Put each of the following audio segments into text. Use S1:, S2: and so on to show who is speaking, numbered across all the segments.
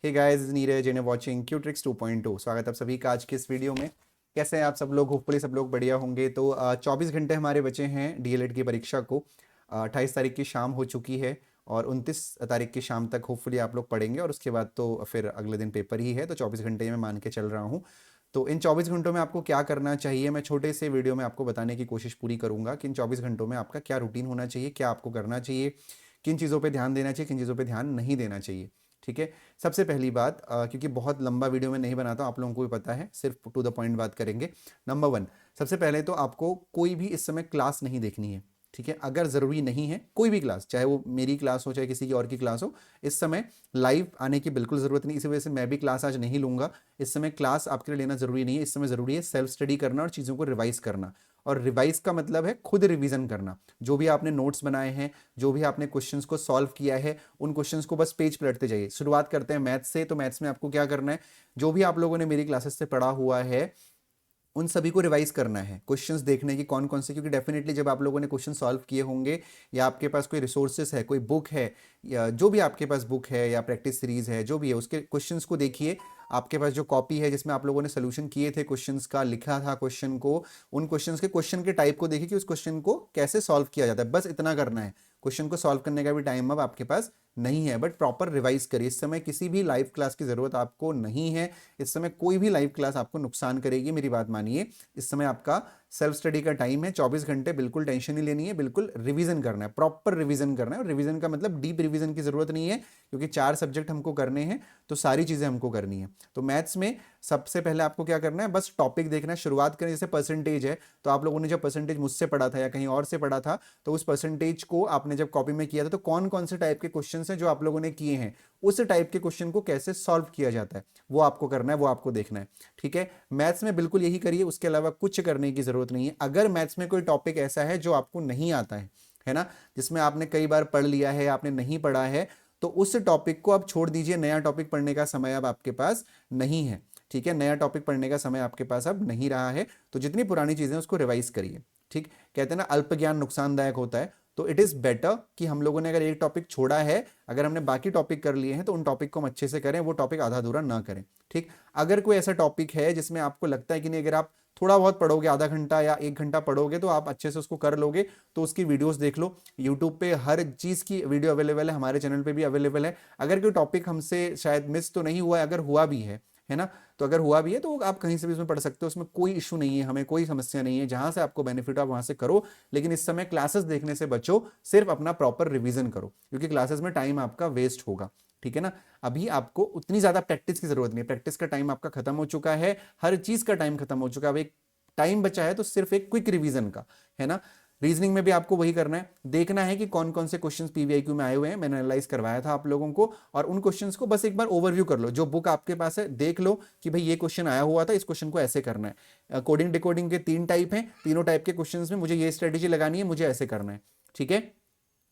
S1: Hey guys, Neeraj and watching क्यूट्रिक्स 2.2। स्वागत है आप सभी का आज के इस वीडियो में। कैसे हैं आप सब लोग? होपफुली सब लोग बढ़िया होंगे। तो 24 घंटे हमारे बचे हैं डीएलएड की परीक्षा को। 28 तारीख की शाम हो चुकी है और 29 तारीख की शाम तक होपफुली आप लोग पढ़ेंगे और उसके बाद तो फिर अगले दिन पेपर ही है। तो 24 घंटे में मान के चल रहा हूँ। तो इन 24 घंटों में आपको क्या करना चाहिए, मैं छोटे से वीडियो में आपको बताने की कोशिश पूरी करूंगा कि इन 24 घंटों में आपका क्या रूटीन होना चाहिए, क्या आपको करना चाहिए, किन चीज़ों पे ध्यान देना चाहिए, किन चीज़ों पे ध्यान नहीं देना चाहिए। ठीक है। सबसे पहली बात, क्योंकि बहुत लंबा वीडियो में नहीं बनाता हूं, आप लोगों को भी पता है, सिर्फ टू द पॉइंट बात करेंगे। नंबर वन, सबसे पहले तो आपको कोई भी इस समय क्लास नहीं देखनी है। ठीक है। अगर ज़रूरी नहीं है कोई भी क्लास, चाहे वो मेरी क्लास हो चाहे किसी की और की क्लास हो, इस समय लाइव आने की बिल्कुल ज़रूरत नहीं। इसी वजह से मैं भी क्लास आज नहीं लूँगा। इस समय क्लास आपके लिए लेना ज़रूरी नहीं है। इस समय ज़रूरी है सेल्फ स्टडी करना और चीज़ों को रिवाइज करना। और रिवाइज का मतलब है खुद रिवीजन करना। जो भी आपने नोट्स बनाए हैं, जो भी आपने क्वेश्चंस को सॉल्व किया है, उन क्वेश्चंस को बस पेज पलटते जाइए। शुरुआत करते हैं मैथ्स से। तो मैथ्स में आपको क्या करना है, जो भी आप लोगों ने मेरी क्लासेस से पढ़ा हुआ है उन सभी को रिवाइज करना है। क्वेश्चंस देखने की कौन कौन से, क्योंकि डेफिनेटली जब आप लोगों ने क्वेश्चन सॉल्व किए होंगे या आपके पास कोई रिसोर्सेस है, कोई बुक है, या जो भी आपके पास बुक है या प्रैक्टिस सीरीज है, जो भी है उसके क्वेश्चंस को देखिए। आपके पास जो कॉपी है जिसमें आप लोगों ने सोल्यूशन किए थे क्वेश्चंस का, लिखा था क्वेश्चन को, उन क्वेश्चंस के क्वेश्चन के टाइप को देखिए कि उस क्वेश्चन को कैसे सॉल्व किया जाता है। बस इतना करना है। क्वेश्चन को सॉल्व करने का भी टाइम अब आपके पास नहीं है, बट प्रॉपर रिवाइज करिए। इस समय किसी भी लाइव क्लास की जरूरत आपको नहीं है। इस समय कोई भी लाइव क्लास आपको नुकसान करेगी, मेरी बात मानिए। इस समय आपका सेल्फ स्टडी का टाइम है। 24 घंटे बिल्कुल टेंशन नहीं लेनी है, बिल्कुल रिवीजन करना है, प्रॉपर रिवीजन करना है। और रिवीजन का मतलब डीप रिवीजन की जरूरत नहीं है, क्योंकि 4 सब्जेक्ट हमको करने हैं तो सारी चीजें हमको करनी है। तो मैथ्स में सबसे पहले आपको क्या करना है, बस टॉपिक देखना है। शुरुआत करें, जैसे परसेंटेज है तो आप लोगों ने जब परसेंटेज मुझसे पढ़ा था या कहीं और से पढ़ा था, तो उस परसेंटेज को आपने जब कॉपी में किया था तो कौन कौन से टाइप के क्वेश्चन हैं जो आप लोगों ने किए हैं, उस टाइप के क्वेश्चन को कैसे सॉल्व किया जाता है वो आपको करना है, वो आपको देखना है। ठीक है। मैथ्स में बिल्कुल यही करिए, उसके अलावा कुछ करने की जरूरत नहीं है। अगर मैथ्स में कोई टॉपिक ऐसा है जो आपको नहीं आता है ना, जिसमें आपने कई बार पढ़ लिया है, आपने नहीं पढ़ा है, तो उस टॉपिक को आप छोड़ दीजिए। नया टॉपिक पढ़ने का समय अब आपके पास नहीं है। ठीक है। नया टॉपिक पढ़ने का समय आपके पास अब नहीं रहा है। तो जितनी पुरानी चीजें उसको रिवाइज करिए। ठीक। कहते हैं ना, अल्प ज्ञान नुकसानदायक होता है। तो इट इज बेटर कि हम लोगों ने अगर एक टॉपिक छोड़ा है, अगर हमने बाकी टॉपिक कर लिए हैं, तो उन टॉपिक को हम अच्छे से करें, वो टॉपिक आधा अधूरा ना करें। ठीक। अगर कोई ऐसा टॉपिक है जिसमें आपको लगता है कि नहीं, अगर आप थोड़ा बहुत पढ़ोगे, आधा घंटा या 1 घंटा पढ़ोगे तो आप अच्छे से उसको कर लोगे, तो उसकी वीडियोस देख लो। यूट्यूब पे हर चीज़ की वीडियो अवेलेबल है, हमारे चैनल पे भी अवेलेबल है। अगर कोई टॉपिक हमसे शायद मिस तो नहीं हुआ है, अगर हुआ भी है ना, तो अगर हुआ भी है तो आप कहीं से भी उसमें पढ़ सकते हो। उसमें कोई इशू नहीं है, हमें कोई समस्या नहीं है। जहां से आपको बेनिफिट हो आप वहां से करो, लेकिन इस समय क्लासेस देखने से बचो। सिर्फ अपना प्रॉपर रिवीजन करो, क्योंकि क्लासेस में टाइम आपका वेस्ट होगा। ठीक है ना। अभी आपको उतनी ज्यादा प्रैक्टिस की जरूरत नहीं है। प्रैक्टिस का टाइम आपका खत्म हो चुका है, हर चीज का टाइम खत्म हो चुका है। अब एक टाइम बचा है तो सिर्फ एक क्विक रिवीजन का, है ना। रीजनिंग में भी आपको वही करना है, देखना है कि कौन कौन से क्वेश्चंस पीवीआईक्यू में आए हुए हैं। मैंने एनालाइज करवाया था आप लोगों को, और उन क्वेश्चंस को बस एक बार ओवरव्यू कर लो। जो बुक आपके पास है देख लो कि भाई ये क्वेश्चन आया हुआ था, इस क्वेश्चन को ऐसे करना है। कोडिंग डिकोडिंग के 3 टाइप हैं, तीनों टाइप के क्वेश्चंस में मुझे ये स्ट्रेटेजी लगानी है, मुझे ऐसे करना है। ठीक है।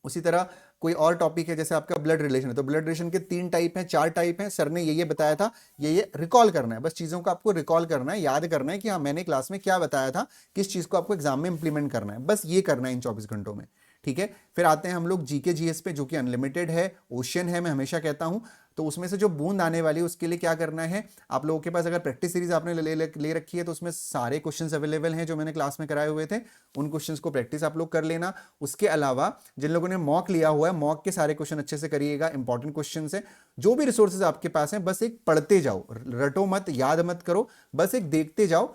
S1: उसी तरह कोई और टॉपिक है, जैसे आपका ब्लड रिलेशन है, तो ब्लड रिलेशन के 3 टाइप हैं, 4 टाइप हैं, सर ने ये बताया था, ये रिकॉल करना है। बस चीज़ों को आपको रिकॉल करना है, याद करना है कि हाँ मैंने क्लास में क्या बताया था, किस चीज़ को आपको एग्जाम में इंप्लीमेंट करना है। बस ये करना है इन 24 घंटों में। ठीक है। फिर आते हैं हम लोग जीके जीएस पे, जो कि अनलिमिटेड है, ओशियन है, मैं हमेशा कहता हूं। तो उसमें से जो बूंद आने वाली है उसके लिए क्या करना है, आप लोगों के पास अगर प्रैक्टिस सीरीज आपने ले रखी है तो उसमें सारे क्वेश्चंस अवेलेबल हैं जो मैंने क्लास में कराए हुए थे। उन क्वेश्चंस को प्रैक्टिस आप लोग कर लेना। उसके अलावा जिन लोगों ने मॉक लिया हुआ है, मॉक के सारे क्वेश्चन अच्छे से करिएगा, इंपॉर्टेंट क्वेश्चन है। जो भी रिसोर्सेज आपके पास हैं बस एक पढ़ते जाओ, रटो मत, याद मत करो, बस एक देखते जाओ।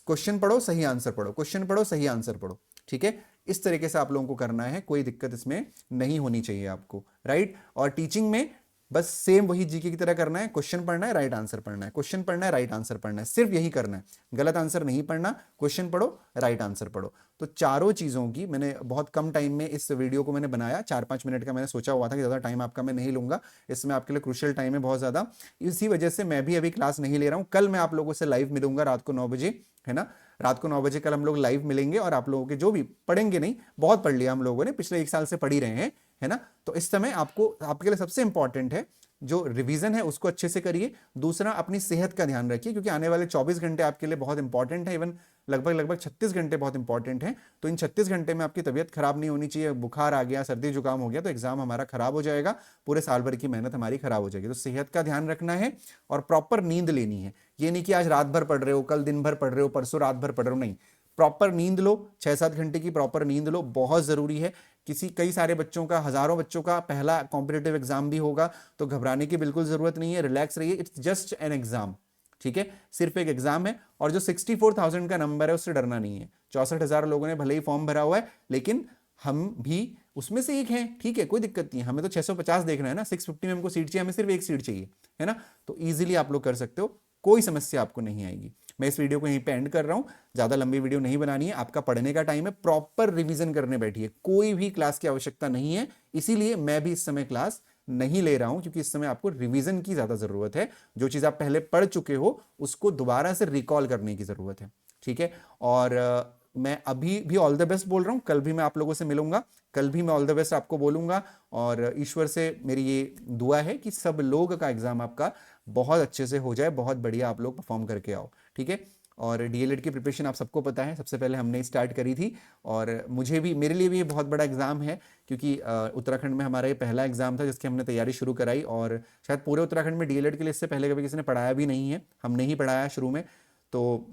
S1: क्वेश्चन पढ़ो, सही आंसर पढ़ो, क्वेश्चन पढ़ो, सही आंसर पढ़ो। ठीक है। इस तरीके से आप लोगों को करना है, कोई दिक्कत इसमें नहीं होनी चाहिए आपको। राइट। और टीचिंग में बस सेम वही जीके की तरह करना है, क्वेश्चन पढ़ना है, राइट आंसर पढ़ना है, क्वेश्चन पढ़ना है, राइट आंसर पढ़ना है, सिर्फ यही करना है। गलत आंसर नहीं पढ़ना, क्वेश्चन पढ़ो, राइट आंसर पढ़ो। तो चारों चीज़ों की मैंने बहुत कम टाइम में इस वीडियो को मैंने बनाया, 4-5 मिनट का मैंने सोचा हुआ था कि ज़्यादा टाइम आपका मैं नहीं लूंगा। इसमें आपके लिए क्रूशियल टाइम है बहुत ज़्यादा, इसी वजह से मैं भी अभी क्लास नहीं ले रहा हूँ। कल मैं आप लोगों से लाइव मिलूंगा रात को 9 बजे, है ना। रात को 9 बजे कल हम लोग लाइव मिलेंगे, और आप लोगों के जो भी पढ़ेंगे, नहीं बहुत पढ़ लिया हम लोगों ने, पिछले 1 साल से पढ़ ही रहे हैं, है ना। तो इस समय आपको, आपके लिए सबसे इंपॉर्टेंट है जो रिवीजन है उसको अच्छे से करिए। दूसरा, अपनी सेहत का ध्यान रखिए, क्योंकि आने वाले 24 घंटे आपके लिए बहुत इंपॉर्टेंट है। इवन लगभग 36 घंटे बहुत इंपॉर्टेंट है। तो इन 36 घंटे में आपकी तबीयत खराब नहीं होनी चाहिए। बुखार आ गया, सर्दी जुकाम हो गया तो एग्जाम हमारा खराब हो जाएगा, पूरे साल भर की मेहनत हमारी खराब हो जाएगी। तो सेहत का ध्यान रखना है और प्रॉपर नींद लेनी है। ये नहीं कि आज रात भर पढ़ रहे हो, कल दिन भर पढ़ रहे हो, परसों रात भर पढ़ रहे हो, नहीं। प्रॉपर नींद लो, 6-7 घंटे की प्रॉपर नींद लो, बहुत जरूरी है। कई सारे बच्चों का, हजारों बच्चों का पहला कॉम्पिटिटिव एग्जाम भी होगा, तो घबराने की बिल्कुल जरूरत नहीं है, रिलैक्स रहिए। इट्स जस्ट एन एग्जाम, ठीक है, सिर्फ एक एग्जाम है। और जो 64,000 का नंबर है उससे डरना नहीं है। 64,000 लोगों ने भले ही फॉर्म भरा हुआ है, लेकिन हम भी उसमें से एक हैं, ठीक है, कोई दिक्कत नहीं है। हमें तो 650 देखना है ना, 650 में हमको सीट चाहिए, हमें सिर्फ एक सीट चाहिए, है ना। तो इजीली आप लोग कर सकते हो, कोई समस्या आपको नहीं आएगी। मैं इस वीडियो को यहीं पे एंड कर रहा हूं, ज्यादा लंबी वीडियो नहीं बनानी है। आपका पढ़ने का टाइम है, प्रॉपर रिवीजन करने बैठिए, कोई भी क्लास की आवश्यकता नहीं है। इसीलिए मैं भी इस समय क्लास नहीं ले रहा हूं, क्योंकि इस समय आपको रिवीजन की ज्यादा जरूरत है। जो चीज आप पहले पढ़ चुके हो उसको दोबारा से रिकॉल करने की जरूरत है, ठीक है। और मैं अभी भी ऑल द बेस्ट बोल रहा हूं, कल भी मैं आप लोगों से मिलूंगा, कल भी मैं ऑल द बेस्ट आपको बोलूंगा। और ईश्वर से मेरी ये दुआ है कि सब लोग का एग्जाम आपका बहुत अच्छे से हो जाए, बहुत बढ़िया आप लोग परफॉर्म करके आओ, ठीक है। और डीएलएड की प्रिपरेशन आप सबको पता है, सबसे पहले हमने स्टार्ट करी थी। और मेरे लिए भी ये बहुत बड़ा एग्जाम है, क्योंकि उत्तराखंड में हमारा ये पहला एग्जाम था जिसकी हमने तैयारी शुरू कराई। और शायद पूरे उत्तराखंड में डीएलएड के लिए इससे पहले कभी किसी ने पढ़ाया भी नहीं है, हमने ही पढ़ाया शुरू में। तो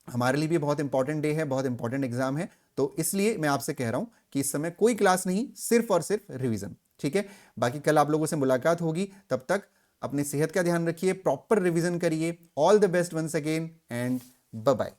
S1: हमारे लिए भी बहुत इंपॉर्टेंट डे है, बहुत इंपॉर्टेंट एग्जाम है। तो इसलिए मैं आपसे कह रहा हूं कि इस समय कोई क्लास नहीं, सिर्फ और सिर्फ रिवीजन, ठीक है। बाकी कल आप लोगों से मुलाकात होगी, तब तक अपनी सेहत का ध्यान रखिए, प्रॉपर रिवीजन करिए। All the best once again and bye bye.